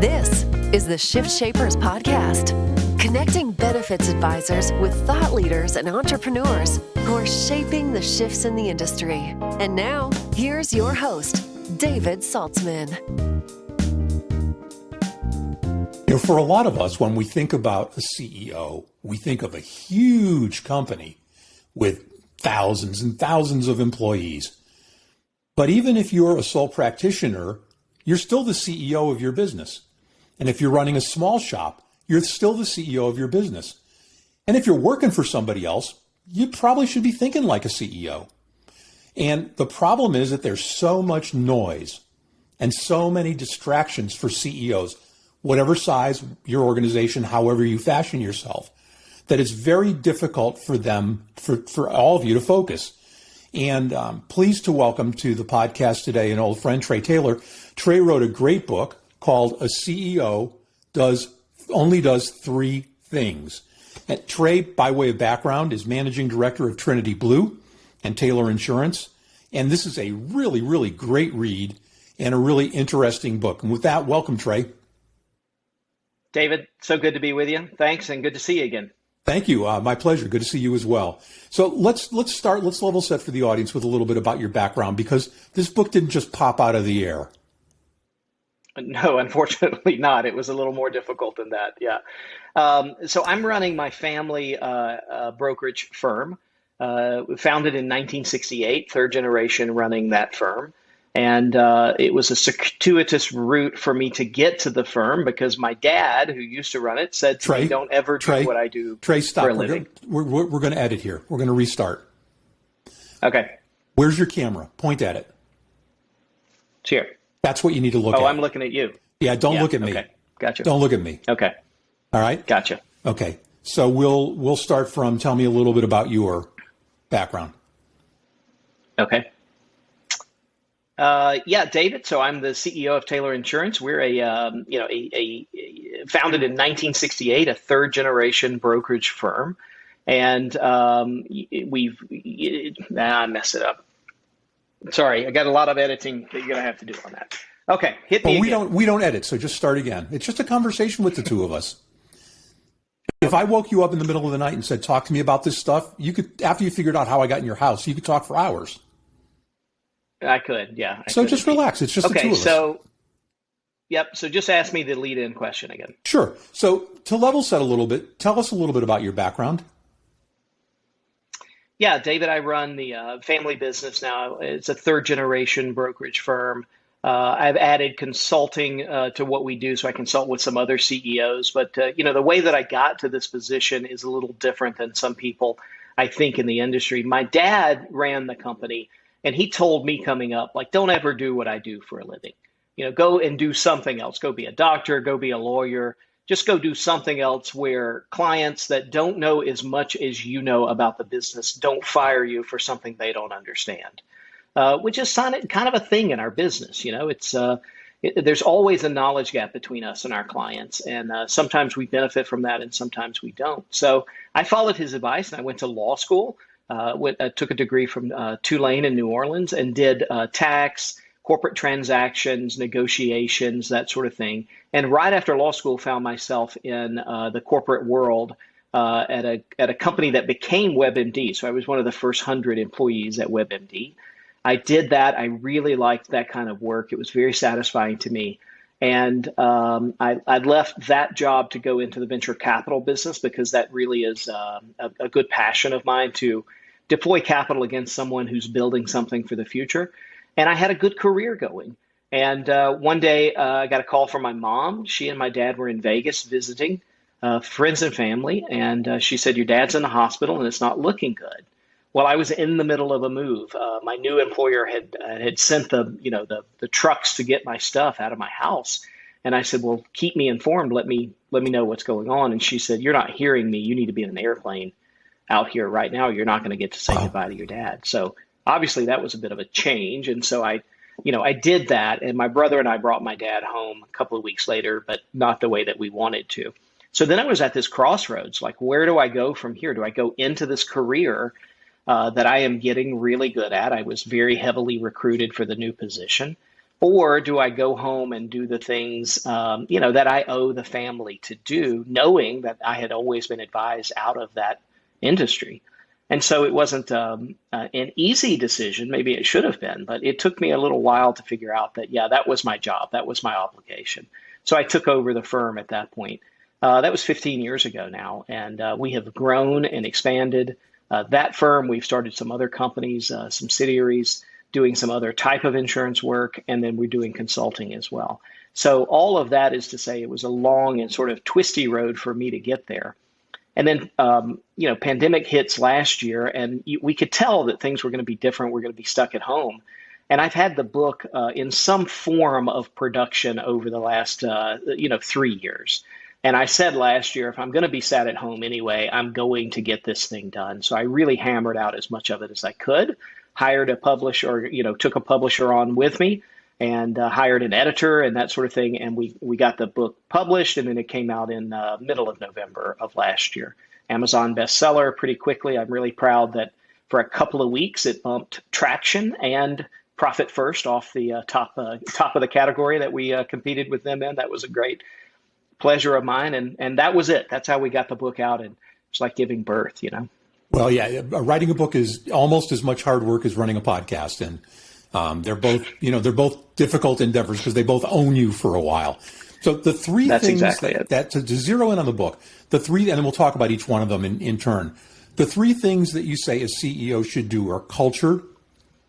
This is the Shift Shapers Podcast, connecting benefits advisors with thought leaders and entrepreneurs who are shaping the shifts in the industry. And now, here's your host, David Saltzman. For a lot of us, when we think about a CEO, we think of a huge company with thousands and thousands of employees. But even if you're a sole practitioner, you're still the CEO of your business. And if you're running a small shop, you're still the CEO of your business. And if you're working for somebody else, you probably should be thinking like a CEO. And the problem is that there's so much noise and so many distractions for CEOs, whatever size your organization, however you fashion yourself, that it's very difficult for them, for all of you to focus. And pleased to welcome to the podcast today an old friend, Trey Taylor. Trey wrote a great book called A CEO Only Does Three Things. And Trey, by way of background, is managing director of Trinity Blue and Taylor Insurance. And this is a really, really great read and a really interesting book. And with that, welcome, Trey. David, so good to be with you. Thanks, and good to see you again. Thank you. My pleasure. Good to see you as well. So let's level set for the audience with a little bit about your background, because this book didn't just pop out of the air. No, unfortunately not. It was a little more difficult than that. Yeah. So I'm running my family brokerage firm, founded in 1968, third generation running that firm. And it was a circuitous route for me to get to the firm because my dad, who used to run it, said to me, don't ever do what I do Trey, stop. for a living. We're going to edit here. We're going to restart. Okay. Where's your camera? Point at it. It's here. That's what you need to look at. Oh, I'm looking at you. Yeah, don't look at me. Okay. Gotcha. Don't look at me. Okay. All right? Gotcha. Okay. So we'll start from tell me a little bit about your background. Okay. David. So I'm the CEO of Taylor Insurance. We're founded in 1968, a third generation brokerage firm. And I messed it up. Sorry, I got a lot of editing that you're going to have to do on that. Okay, hit me again. We don't edit, so just start again. It's just a conversation with the two of us. If I woke you up in the middle of the night and said, talk to me about this stuff, you could, after you figured out how I got in your house, you could talk for hours. I could, yeah. So just relax. It's just the two of us. So just ask me the lead-in question again. Sure. So to level set a little bit, tell us a little bit about your background. Yeah, David, I run the family business now. It's a third-generation brokerage firm. I've added consulting to what we do, so I consult with some other CEOs. But, the way that I got to this position is a little different than some people, I think, in the industry. My dad ran the company, and he told me coming up, don't ever do what I do for a living. Go and do something else. Go be a doctor, go be a lawyer. Just go do something else where clients that don't know as much as you know about the business don't fire you for something they don't understand, which is kind of a thing in our business. There's always a knowledge gap between us and our clients. And sometimes we benefit from that and sometimes we don't. So I followed his advice and I went to law school. I took a degree from Tulane in New Orleans and did tax, corporate transactions, negotiations, that sort of thing. And right after law school, found myself in the corporate world at a company that became WebMD. So I was one of the first 100 employees at WebMD. I did that. I really liked that kind of work. It was very satisfying to me. And I left that job to go into the venture capital business because that really is a good passion of mine, to deploy capital against someone who's building something for the future. And I had a good career going. And one day I got a call from my mom. She and my dad were in Vegas visiting friends and family. And she said, your dad's in the hospital and it's not looking good. Well, I was in the middle of a move. My new employer had sent the trucks to get my stuff out of my house. And I said, well, keep me informed. Let me know what's going on. And she said, you're not hearing me. You need to be in an airplane out here right now. You're not going to get to say goodbye to your dad. So obviously that was a bit of a change. And so I did that. And my brother and I brought my dad home a couple of weeks later, but not the way that we wanted to. So then I was at this crossroads, where do I go from here? Do I go into this career that I am getting really good at? I was very heavily recruited for the new position. Or do I go home and do the things, that I owe the family to do, knowing that I had always been advised out of that industry? And so it wasn't an easy decision. Maybe it should have been, but it took me a little while to figure out that, yeah, that was my job. That was my obligation. So I took over the firm at that point. That was 15 years ago now. And we have grown and expanded that firm. We've started some other companies, subsidiaries, doing some other type of insurance work, and then we're doing consulting as well. So all of that is to say it was a long and sort of twisty road for me to get there. And then, pandemic hits last year, and we could tell that things were going to be different. We're going to be stuck at home. And I've had the book in some form of production over the last, 3 years. And I said last year, if I'm going to be sat at home anyway, I'm going to get this thing done. So I really hammered out as much of it as I could, hired a publisher, took a publisher on with me, and hired an editor and that sort of thing. And we got the book published, and then it came out in middle of November of last year. Amazon bestseller pretty quickly. I'm really proud that for a couple of weeks it bumped traction and profit first off the top of the category that we competed with them in. That was a great pleasure of mine, and that was it. That's how we got the book out, and it's like giving birth, Well, yeah, writing a book is almost as much hard work as running a podcast, and they're both difficult endeavors because they both own you for a while. So the three That's things exactly it. that to zero in on the book, and then we'll talk about each one of them in turn. The three things that you say a CEO should do are culture,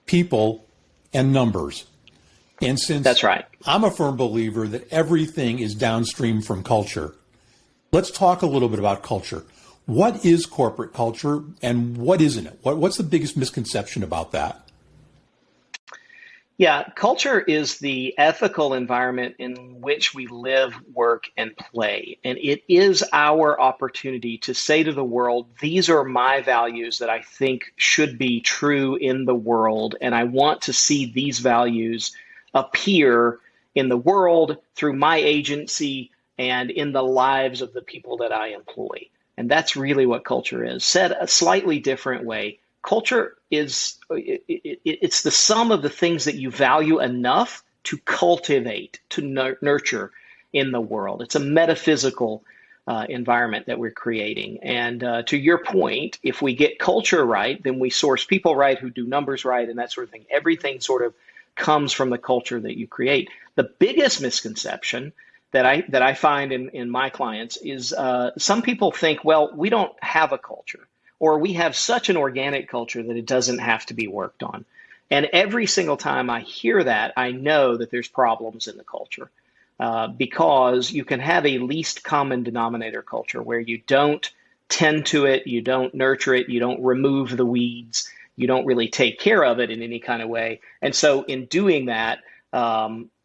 people, and numbers. And since That's right. I'm a firm believer that everything is downstream from culture, let's talk a little bit about culture. What is corporate culture and what isn't it? What's the biggest misconception about that? Yeah, culture is the ethical environment in which we live, work, and play. And it is our opportunity to say to the world, these are my values that I think should be true in the world. And I want to see these values appear in the world through my agency and in the lives of the people that I employ. And that's really what culture is. Said a slightly different way, culture is it's the sum of the things that you value enough to cultivate, to nurture in the world. It's a metaphysical environment that we're creating. And to your point, if we get culture right, then we source people right who do numbers right and that sort of thing. Everything sort of comes from the culture that you create. The biggest misconception that I find in my clients is some people think, well, we don't have a culture, or we have such an organic culture that it doesn't have to be worked on. And every single time I hear that, I know that there's problems in the culture because you can have a least common denominator culture where you don't tend to it, you don't nurture it, you don't remove the weeds, you don't really take care of it in any kind of way. And so in doing that,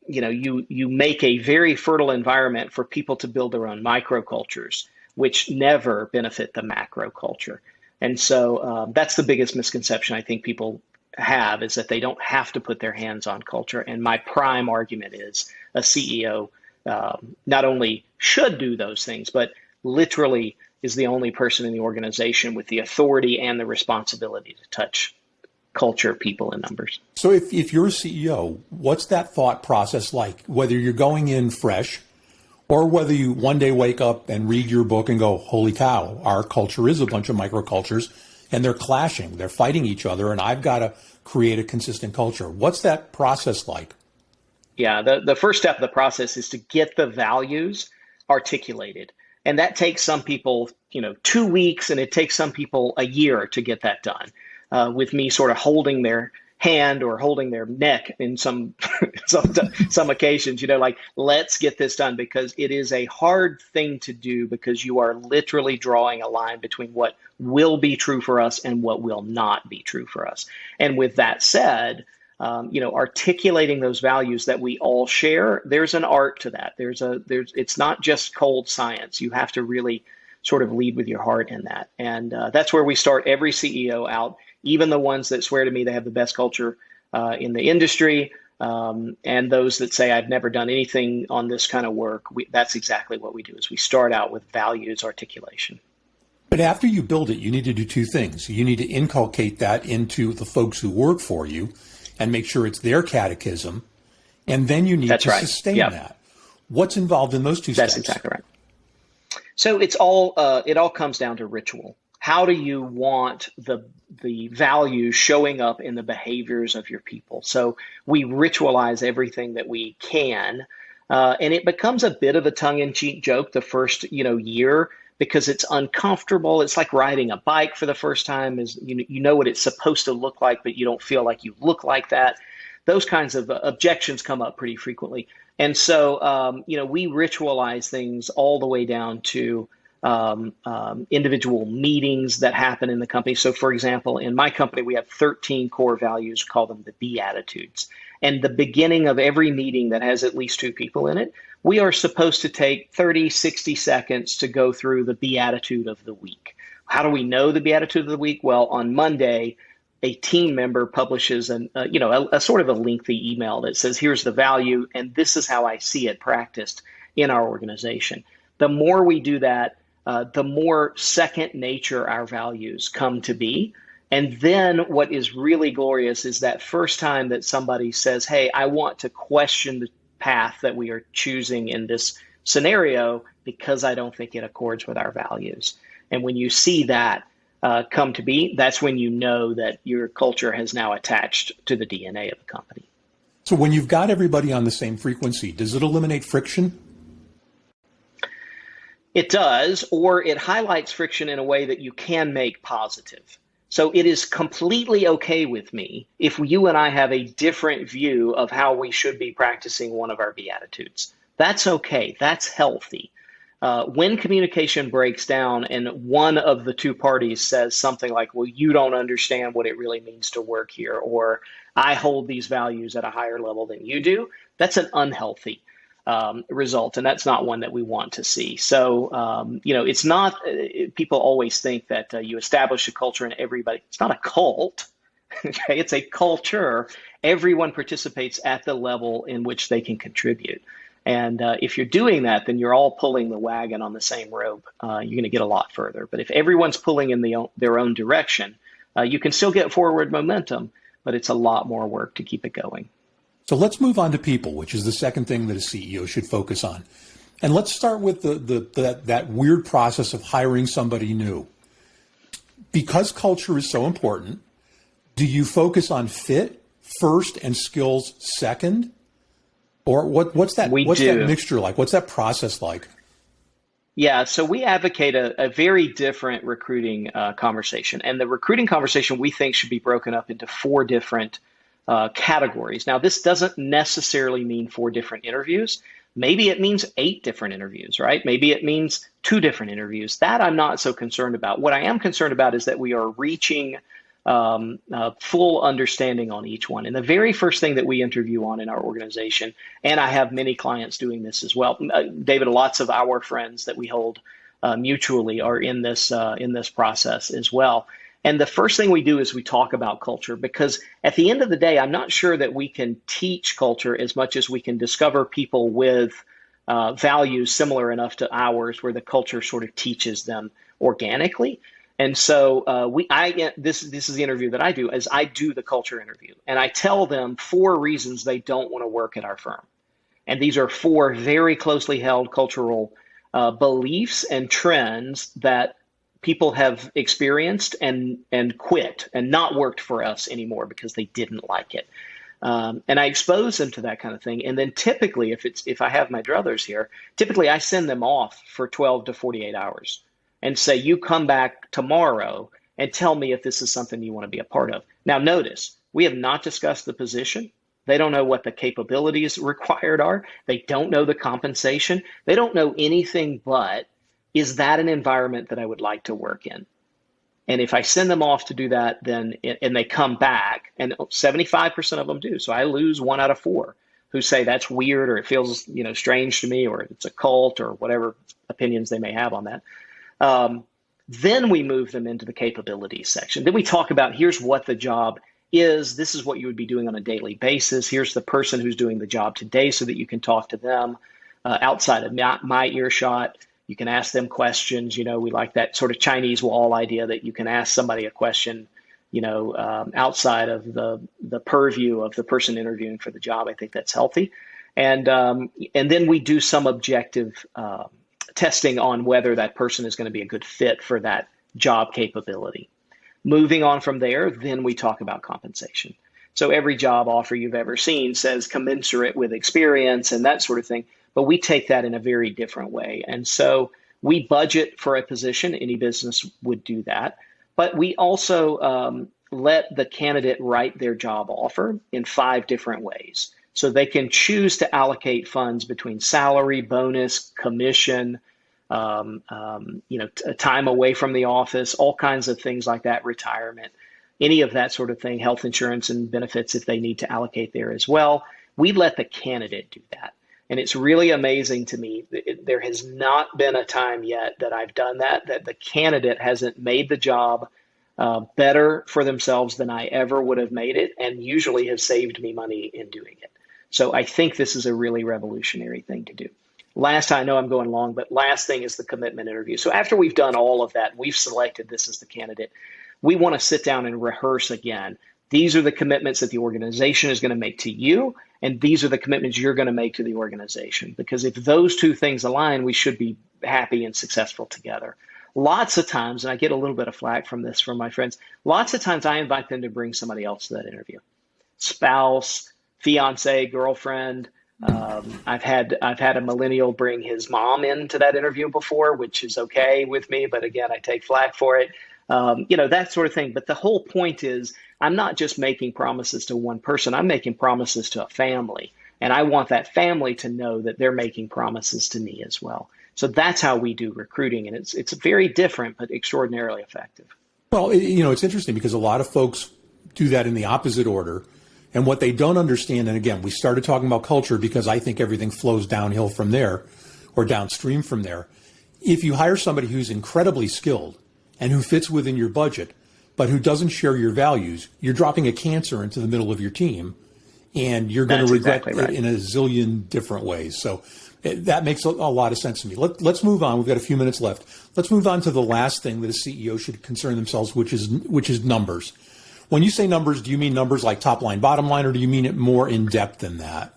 you make a very fertile environment for people to build their own microcultures, which never benefit the macro culture. And so that's the biggest misconception I think people have, is that they don't have to put their hands on culture. And my prime argument is a CEO not only should do those things, but literally is the only person in the organization with the authority and the responsibility to touch culture, people, and numbers. So if you're a CEO, what's that thought process like, whether you're going in fresh or whether you one day wake up and read your book and go, holy cow, our culture is a bunch of microcultures and they're clashing, they're fighting each other, and I've got to create a consistent culture. What's that process like? Yeah, the first step of the process is to get the values articulated. And that takes some people, 2 weeks, and it takes some people a year to get that done. With me sort of holding their hand or holding their neck in some occasions, like, let's get this done, because it is a hard thing to do, because you are literally drawing a line between what will be true for us and what will not be true for us. And with that said, articulating those values that we all share, there's an art to that. It's not just cold science. You have to really sort of lead with your heart in that. And that's where we start every CEO out, even the ones that swear to me they have the best culture in the industry, and those that say, I've never done anything on this kind of work. That's exactly what we do, is we start out with values articulation. But after you build it, you need to do two things. You need to inculcate that into the folks who work for you and make sure it's their catechism. And then you need That's to right. sustain Yep. that. What's involved in those two That's steps? exactly right. So it all comes down to ritual. How do you want the values showing up in the behaviors of your people? So we ritualize everything that we can, and it becomes a bit of a tongue-in-cheek joke the first year because it's uncomfortable. It's like riding a bike for the first time. Is you know what it's supposed to look like, but you don't feel like you look like that. Those kinds of objections come up pretty frequently. And so, we ritualize things all the way down to individual meetings that happen in the company. So, for example, in my company, we have 13 core values, we call them the Beatitudes. And the beginning of every meeting that has at least two people in it, we are supposed to take 30, 60 seconds to go through the Beatitude of the week. How do we know the Beatitude of the week? Well, on Monday, a team member publishes a sort of a lengthy email that says, here's the value, and this is how I see it practiced in our organization. The more we do that, the more second nature our values come to be. And then what is really glorious is that first time that somebody says, hey, I want to question the path that we are choosing in this scenario because I don't think it accords with our values. And when you see that come to be, that's when you know that your culture has now attached to the DNA of the company. So when you've got everybody on the same frequency, does it eliminate friction? It does, or it highlights friction in a way that you can make positive. So it is completely okay with me if you and I have a different view of how we should be practicing one of our Beatitudes. That's okay. That's healthy. When communication breaks down and one of the two parties says something like, well, you don't understand what it really means to work here, or I hold these values at a higher level than you do, that's an unhealthy result. And that's not one that we want to see. So, it's not, people always think that you establish a culture and everybody, it's not a cult, okay? It's a culture. Everyone participates at the level in which they can contribute. And if you're doing that, then you're all pulling the wagon on the same rope. You're going to get a lot further. But if everyone's pulling in their own direction, you can still get forward momentum, but it's a lot more work to keep it going. So let's move on to people, which is the second thing that a CEO should focus on. And let's start with that weird process of hiring somebody new. Because culture is so important, do you focus on fit first and skills second? Or what's that mixture like? What's that process like? Yeah, so we advocate a very different recruiting conversation. And the recruiting conversation we think should be broken up into four different categories. Now, this doesn't necessarily mean four different interviews. Maybe it means 8 different interviews, right? Maybe it means 2 different interviews. That I'm not so concerned about. What I am concerned about is that we are reaching full understanding on each one. And the very first thing that we interview on in our organization, and I have many clients doing this as well, David, lots of our friends that we hold mutually are in this process as well. And the first thing we do is we talk about culture, because at the end of the day, I'm not sure that we can teach culture as much as we can discover people with values similar enough to ours where the culture sort of teaches them organically. And so this is the interview that I do, is I do the culture interview, and I tell them 4 reasons they don't want to work at our firm. And these are 4 very closely held cultural beliefs and trends that people have experienced and quit and not worked for us anymore because they didn't like it. And I expose them to that kind of thing. And then typically, if I have my druthers here, typically I send them off for 12 to 48 hours and say, you come back tomorrow and tell me if this is something you want to be a part of. Now, notice, we have not discussed the position. They don't know what the capabilities required are. They don't know the compensation. They don't know anything but, is that an environment that I would like to work in? And if I send them off to do that, then and they come back, and 75% of them do. So I lose 1 out of 4 who say that's weird, or it feels strange to me, or it's a cult, or whatever opinions they may have on that. Then we move them into the capabilities section. Then we talk about, here's what the job is. This is what you would be doing on a daily basis. Here's the person who's doing the job today so that you can talk to them outside of my earshot. You can ask them questions. We like that sort of Chinese wall idea that you can ask somebody a question outside of the purview of the person interviewing for the job. I think that's healthy. And then we do some objective testing on whether that person is going to be a good fit for that job capability. Moving on from there, then we talk about compensation. So every job offer you've ever seen says commensurate with experience and that sort of thing, but we take that in a very different way. And so we budget for a position. Any business would do that. But we also let the candidate write their job offer in 5 different ways. So they can choose to allocate funds between salary, bonus, commission, time away from the office, all kinds of things like that, retirement, any of that sort of thing, health insurance and benefits if they need to allocate there as well. We let the candidate do that. And it's really amazing to me. There has not been a time yet that I've done that the candidate hasn't made the job better for themselves than I ever would have made it, and usually have saved me money in doing it. So I think this is a really revolutionary thing to do. Last, I know I'm going long, but last thing is the commitment interview. So after we've done all of that, we've selected this as the candidate, we want to sit down and rehearse again. These are the commitments that the organization is going to make to you, and these are the commitments you're going to make to the organization. Because if those 2 things align, we should be happy and successful together. Lots of times, and I get a little bit of flack from this from my friends, lots of times I invite them to bring somebody else to that interview. Spouse, fiance, girlfriend. I've had a millennial bring his mom into that interview before, which is okay with me, but again, I take flack for it. That sort of thing. But the whole point is, I'm not just making promises to one person, I'm making promises to a family. And I want that family to know that they're making promises to me as well. So that's how we do recruiting. And it's very different, but extraordinarily effective. Well, it's interesting because a lot of folks do that in the opposite order. And what they don't understand, and again, we started talking about culture because I think everything flows downhill from there or downstream from there. If you hire somebody who's incredibly skilled and who fits within your budget, but who doesn't share your values, you're dropping a cancer into the middle of your team, and you're going to regret it in a zillion different ways. So that makes a lot of sense to me. Let's move on. We've got a few minutes left. Let's move on to the last thing that a CEO should concern themselves, which is numbers. When you say numbers, do you mean numbers like top line, bottom line, or do you mean it more in depth than that?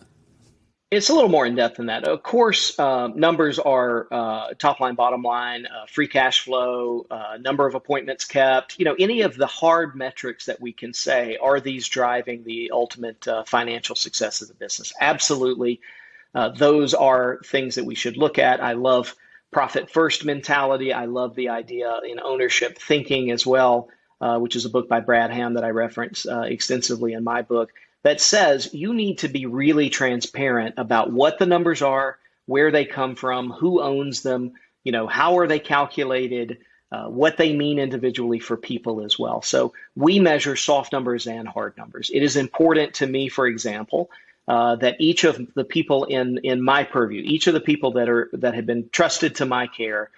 It's a little more in depth than that. Of course, numbers are top line, bottom line, free cash flow, number of appointments kept, any of the hard metrics that we can say, are these driving the ultimate financial success of the business? Absolutely. Those are things that we should look at. I love profit first mentality. I love the idea in ownership thinking as well, which is a book by Brad Ham that I reference extensively in my book, that says you need to be really transparent about what the numbers are, where they come from, who owns them, how are they calculated, what they mean individually for people as well. So we measure soft numbers and hard numbers. It is important to me, for example, that each of the people in my purview, each of the people that have been trusted to my care,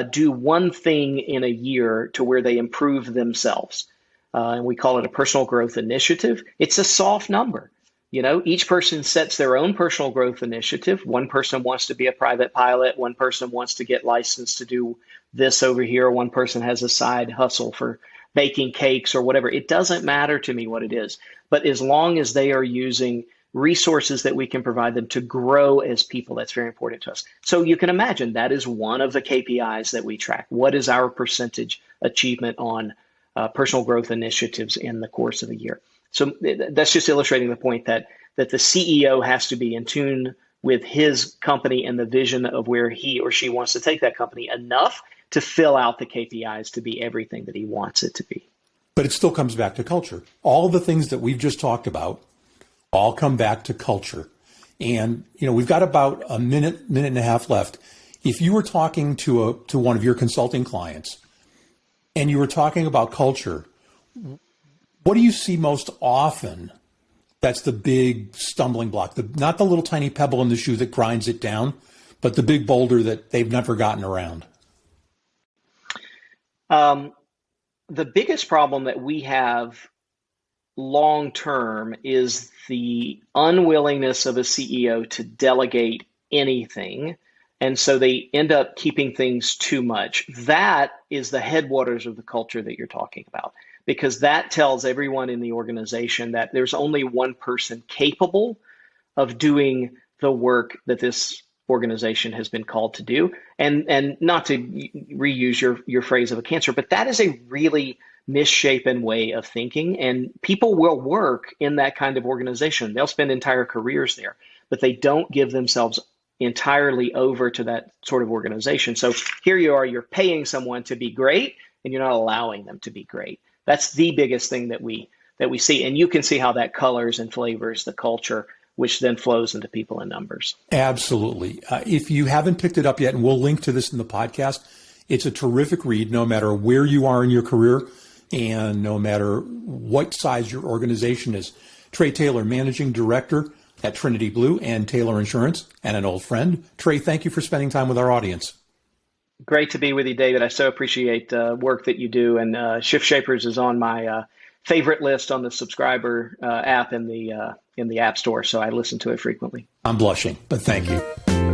do one thing in a year to where they improve themselves. And we call it a personal growth initiative. It's a soft number. Each person sets their own personal growth initiative. One person wants to be a private pilot. One person wants to get licensed to do this over here. One person has a side hustle for baking cakes or whatever. It doesn't matter to me what it is. But as long as they are using resources that we can provide them to grow as people, that's very important to us. So you can imagine that is one of the KPIs that we track. What is our percentage achievement on personal growth initiatives in the course of a year? So that's just illustrating the point that the CEO has to be in tune with his company and the vision of where he or she wants to take that company enough to fill out the KPIs to be everything that he wants it to be. But it still comes back to culture. All the things that we've just talked about all come back to culture. And, we've got about a minute and a half left. If you were talking to one of your consulting clients and you were talking about culture, what do you see most often that's the big stumbling block? Not the little tiny pebble in the shoe that grinds it down, but the big boulder that they've never gotten around. The biggest problem that we have long term is the unwillingness of a CEO to delegate anything. And so they end up keeping things too much. That is the headwaters of the culture that you're talking about. because that tells everyone in the organization that there's only one person capable of doing the work that this organization has been called to do. And not to reuse your phrase of a cancer, but that is a really misshapen way of thinking. And people will work in that kind of organization. They'll spend entire careers there, but they don't give themselves entirely over to that sort of organization. So here you are, you're paying someone to be great, and you're not allowing them to be great. That's the biggest thing that we see. And you can see how that colors and flavors the culture, which then flows into people and numbers. Absolutely. If you haven't picked it up yet, and we'll link to this in the podcast, it's a terrific read no matter where you are in your career and no matter what size your organization is. Trey Taylor, Managing Director at Trinity Blue and Taylor Insurance, and an old friend. Trey, thank you for spending time with our audience. Great to be with you, David. I so appreciate the work that you do. And Shift Shapers is on my favorite list on the subscriber app in the App Store, so I listen to it frequently. I'm blushing, but thank you.